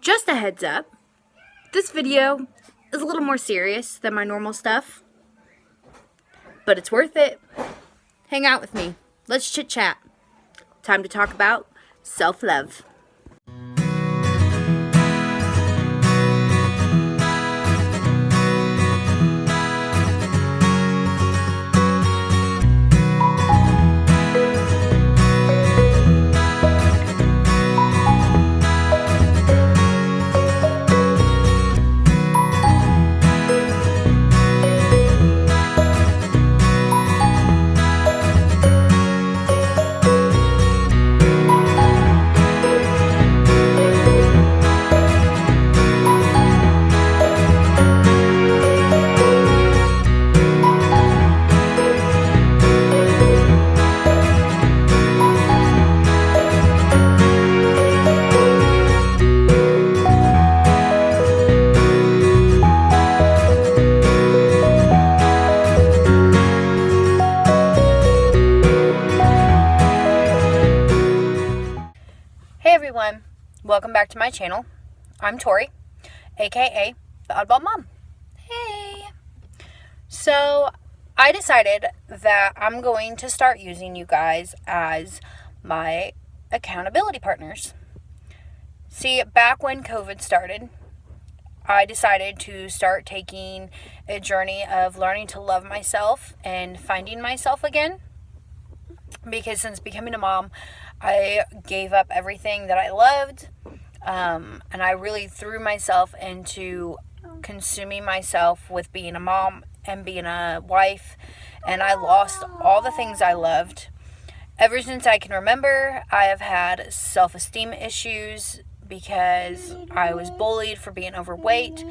Just a heads up, this video is a little more serious than my normal stuff, but it's worth it. Hang out with me. Let's chit chat. Time to talk about self-love. Hey everyone, welcome back to my channel. I'm Tori, aka the Oddball Mom. Hey! So, I decided that I'm going to start using you guys as my accountability partners. See, back when COVID started, I decided to start taking a journey of learning to love myself and finding myself again. Because since becoming a mom, I gave up everything that I loved, and I really threw myself into consuming myself with being a mom and being a wife, and I lost all the things I loved. Ever since I can remember, I have had self-esteem issues because I was bullied for being overweight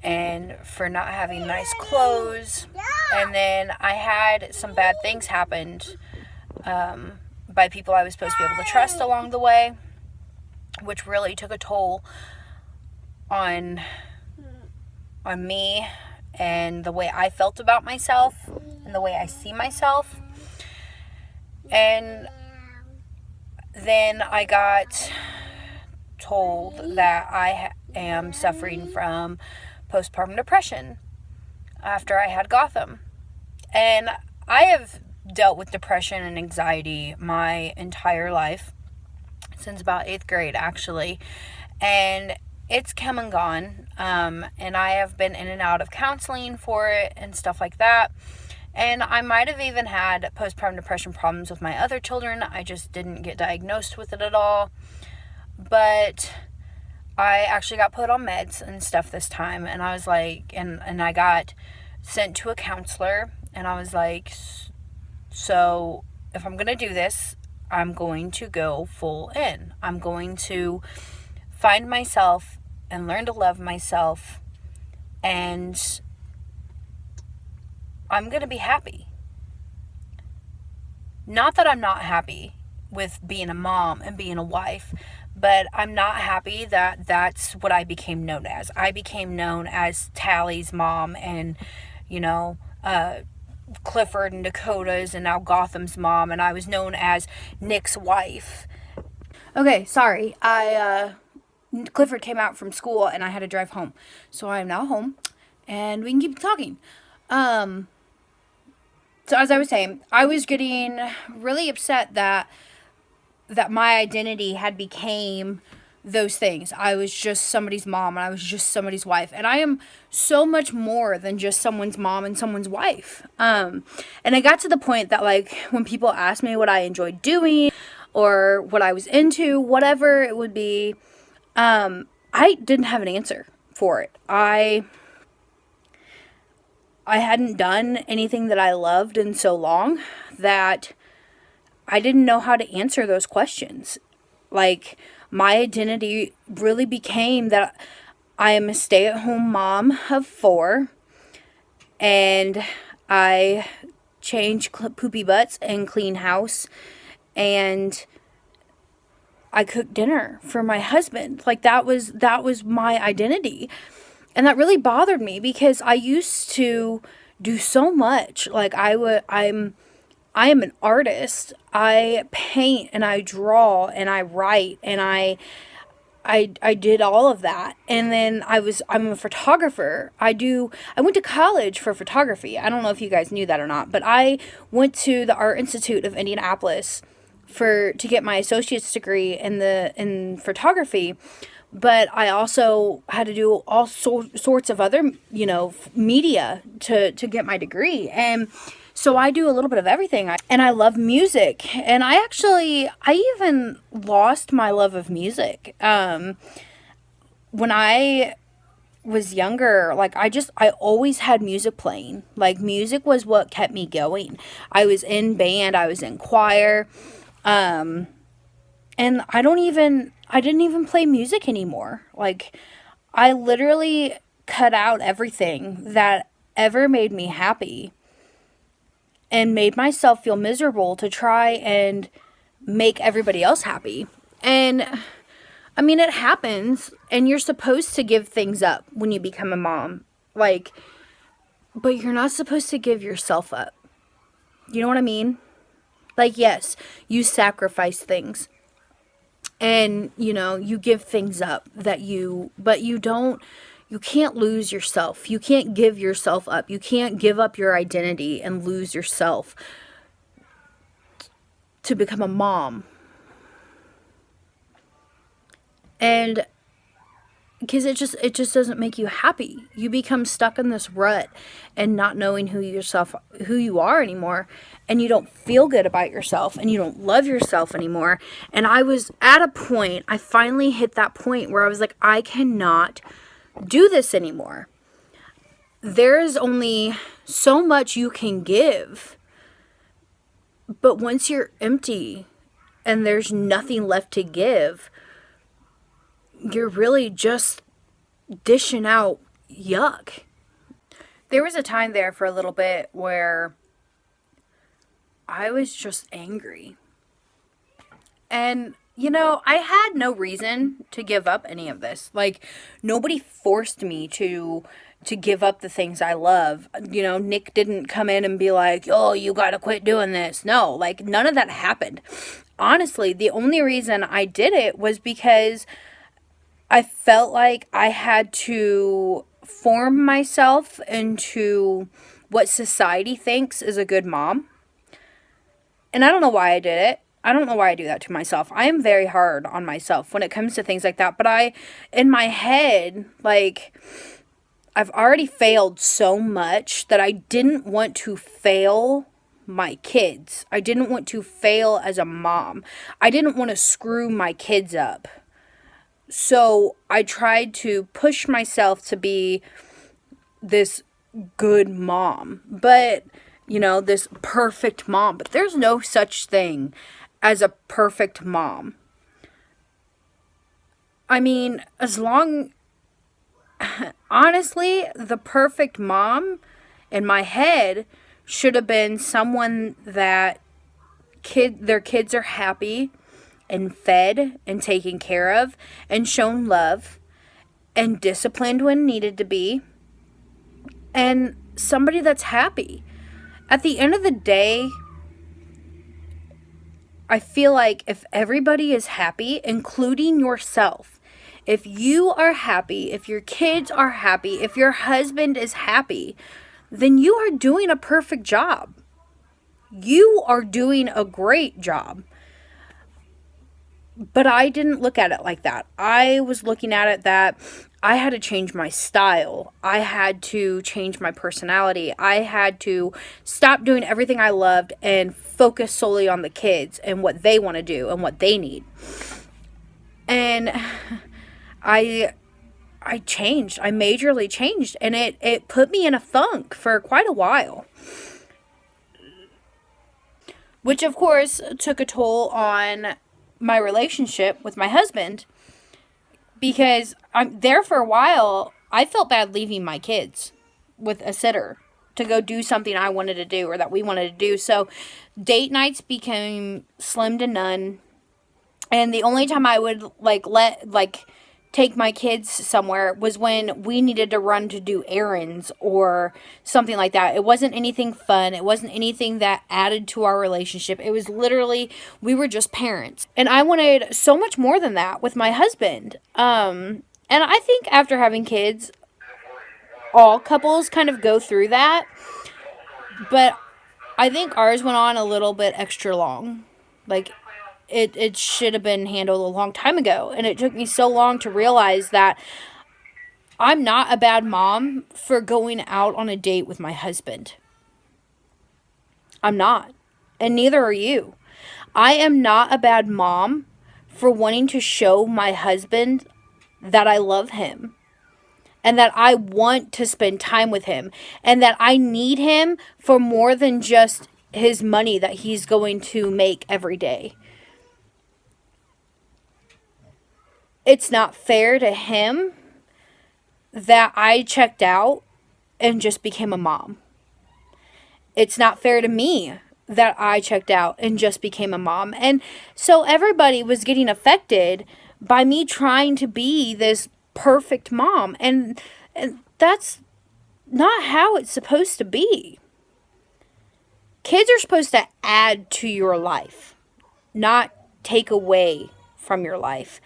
and for not having nice clothes, and then I had some bad things happen by people I was supposed to be able to trust along the way, which really took a toll on me and the way I felt about myself and the way I see myself. And then I got told that I am suffering from postpartum depression after I had Gotham. And I have dealt with depression and anxiety my entire life, since about 8th grade actually, and it's come and gone, and I have been in and out of counseling for it and stuff like that, and I might have even had postpartum depression problems with my other children. I just didn't get diagnosed with it at all, but I actually got put on meds and stuff this time, and I was like, and I got sent to a counselor, and I was like, so if I'm going to do this, I'm going to go full in. I'm going to find myself and learn to love myself, and I'm going to be happy. Not that I'm not happy with being a mom and being a wife, but I'm not happy that that's what I became known as. I became known as Tally's mom and, Clifford and Dakota's, and now Gotham's mom, and I was known as Nick's wife. Okay, sorry. Clifford came out from school and I had to drive home. So I am now home and we can keep talking. So as I was saying, I was getting really upset that my identity had became those things. I was just somebody's mom and I was just somebody's wife. And I am so much more than just someone's mom and someone's wife. And I got to the point that, like, when people asked me what I enjoyed doing or what I was into, whatever it would be, I didn't have an answer for it. I hadn't done anything that I loved in so long that I didn't know how to answer those questions. Like, my identity really became that I am a stay-at-home mom of 4, and I change poopy butts and clean house, and I cook dinner for my husband. Like, that was my identity, and that really bothered me because I used to do so much. Like, I am an artist. I paint and I draw and I write and I did all of that. And then I'm a photographer. I went to college for photography. I don't know if you guys knew that or not, but I went to the Art Institute of Indianapolis to get my associate's degree in photography. But I also had to do all sorts of other, media to get my degree. And so I do a little bit of everything. And I love music. And I even lost my love of music. When I was younger, like I always had music playing. Like music was what kept me going. I was in band, I was in choir. And I didn't even play music anymore. Like I literally cut out everything that ever made me happy and made myself feel miserable to try and make everybody else happy. And I mean, it happens, and you're supposed to give things up when you become a mom. Like, but you're not supposed to give yourself up. You know what I mean? Like, yes, you sacrifice things. And, you give things up but you can't lose yourself. You can't give yourself up. You can't give up your identity and lose yourself to become a mom. And because it just doesn't make you happy. You become stuck in this rut and not knowing who you are anymore, and you don't feel good about yourself, and you don't love yourself anymore. And I was at a point, I finally hit that point where I was like, I cannot do this anymore. There is only so much you can give, but once you're empty and there's nothing left to give, you're really just dishing out yuck. There was a time there for a little bit where I was just angry. And, I had no reason to give up any of this. Like, nobody forced me to give up the things I love. Nick didn't come in and be like, oh, you gotta quit doing this. No, like, none of that happened. Honestly, the only reason I did it was because I felt like I had to form myself into what society thinks is a good mom. And I don't know why I did it. I don't know why I do that to myself. I am very hard on myself when it comes to things like that. But in my head, like, I've already failed so much that I didn't want to fail my kids. I didn't want to fail as a mom. I didn't want to screw my kids up. So I tried to push myself to be this good mom, but, this perfect mom. But there's no such thing as a perfect mom. I mean, honestly, the perfect mom in my head should have been someone that their kids are happy and fed and taken care of and shown love and disciplined when needed to be, and somebody that's happy. At the end of the day, I feel like if everybody is happy, including yourself, if you are happy, if your kids are happy, if your husband is happy, then you are doing a perfect job. You are doing a great job. But I didn't look at it like that. I was looking at it that I had to change my style. I had to change my personality. I had to stop doing everything I loved and focus solely on the kids and what they want to do and what they need. And I changed. I majorly changed. And it put me in a funk for quite a while. Which, of course, took a toll on my relationship with my husband, because I'm there for a while. I felt bad leaving my kids with a sitter to go do something I wanted to do or that we wanted to do. So date nights became slim to none. And the only time I would take my kids somewhere was when we needed to run to do errands or something like that. It wasn't anything fun. It wasn't anything that added to our relationship. It was literally, we were just parents. And I wanted so much more than that with my husband. And I think after having kids, all couples kind of go through that. But I think ours went on a little bit extra long. Like, it should have been handled a long time ago. And it took me so long to realize that I'm not a bad mom for going out on a date with my husband. I'm not. And neither are you. I am not a bad mom for wanting to show my husband that I love him. And that I want to spend time with him. And that I need him for more than just his money that he's going to make every day. It's not fair to him that I checked out and just became a mom. It's not fair to me that I checked out and just became a mom. And so everybody was getting affected by me trying to be this perfect mom. And that's not how it's supposed to be. Kids are supposed to add to your life, not take away from your life.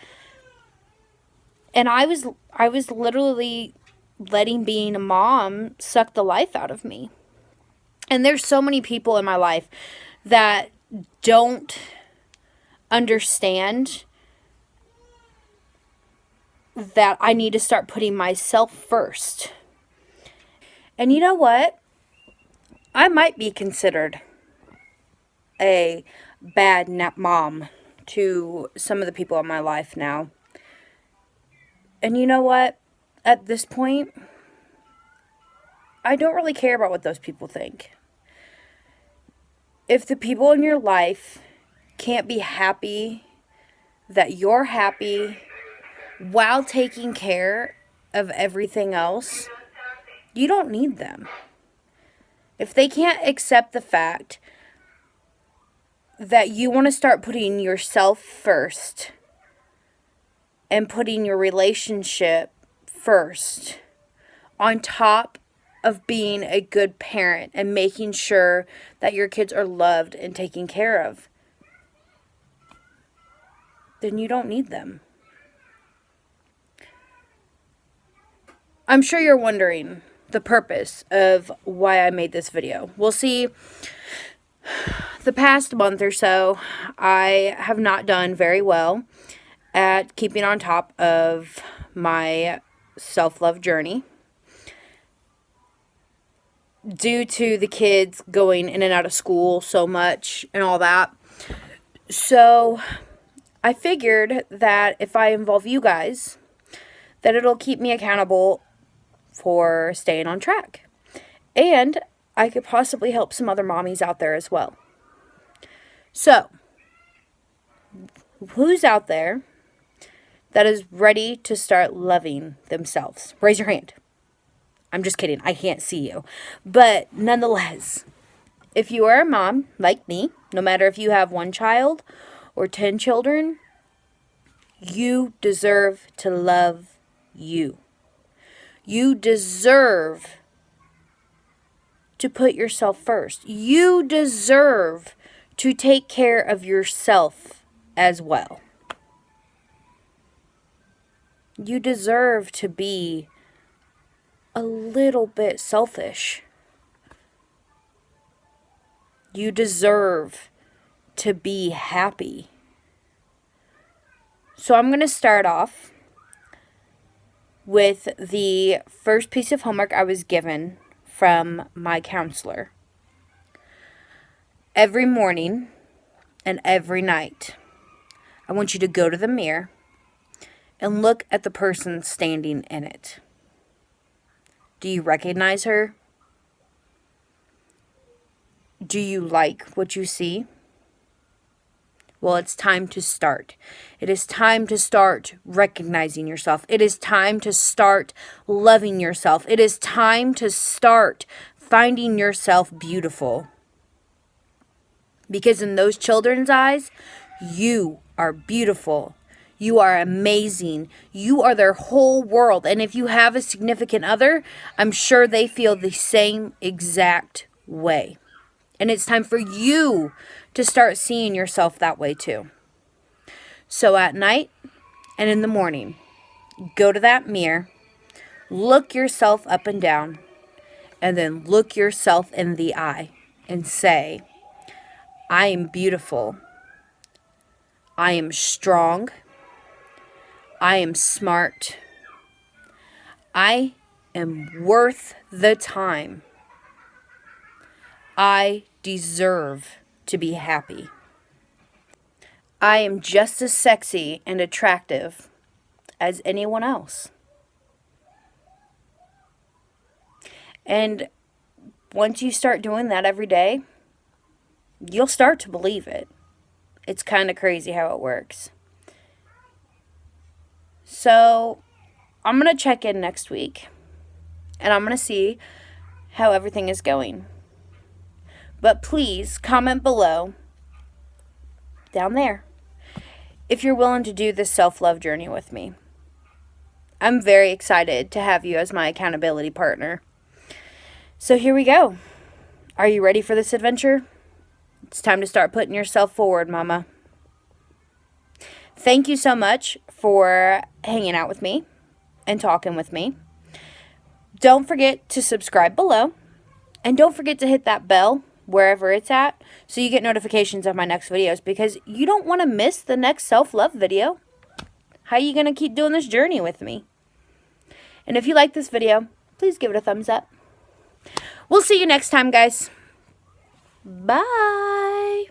And I was literally letting being a mom suck the life out of me. And there's so many people in my life that don't understand that I need to start putting myself first. And you know what? I might be considered a bad mom to some of the people in my life now. And you know what? At this point, I don't really care about what those people think. If the people in your life can't be happy that you're happy while taking care of everything else, you don't need them. If they can't accept the fact that you want to start putting yourself first and putting your relationship first on top of being a good parent and making sure that your kids are loved and taken care of, then you don't need them. I'm sure you're wondering the purpose of why I made this video. We'll see. The past month or so, I have not done very well at keeping on top of my self-love journey due to the kids going in and out of school so much and all that. So I figured that if I involve you guys, that it'll keep me accountable for staying on track. And I could possibly help some other mommies out there as well. So, who's out there that is ready to start loving themselves? Raise your hand. I'm just kidding. I can't see you. But nonetheless, if you are a mom like me, no matter if you have 1 child or 10 children, you deserve to love you. You deserve to put yourself first. You deserve to take care of yourself as well. You deserve to be a little bit selfish. You deserve to be happy. So I'm going to start off with the first piece of homework I was given from my counselor. Every morning and every night, I want you to go to the mirror and look at the person standing in it. Do you recognize her? Do you like what you see? Well, it's time to start. It is time to start recognizing yourself. It is time to start loving yourself. It is time to start finding yourself beautiful. Because in those children's eyes, you are beautiful. You are amazing. You are their whole world. And if you have a significant other, I'm sure they feel the same exact way. And it's time for you to start seeing yourself that way too. So at night and in the morning, go to that mirror, look yourself up and down, and then look yourself in the eye and say, I am beautiful. I am strong. I am smart. I am worth the time. I deserve to be happy. I am just as sexy and attractive as anyone else. And once you start doing that every day, you'll start to believe it. It's kind of crazy how it works. So I'm going to check in next week, and I'm going to see how everything is going. But please comment below, down there, if you're willing to do this self-love journey with me. I'm very excited to have you as my accountability partner. So here we go. Are you ready for this adventure? It's time to start putting yourself forward, mama. Thank you so much for hanging out with me and talking with me. Don't forget to subscribe below. And don't forget to hit that bell wherever it's at so you get notifications of my next videos, because you don't want to miss the next self-love video. How are you going to keep doing this journey with me? And if you like this video, please give it a thumbs up. We'll see you next time, guys. Bye.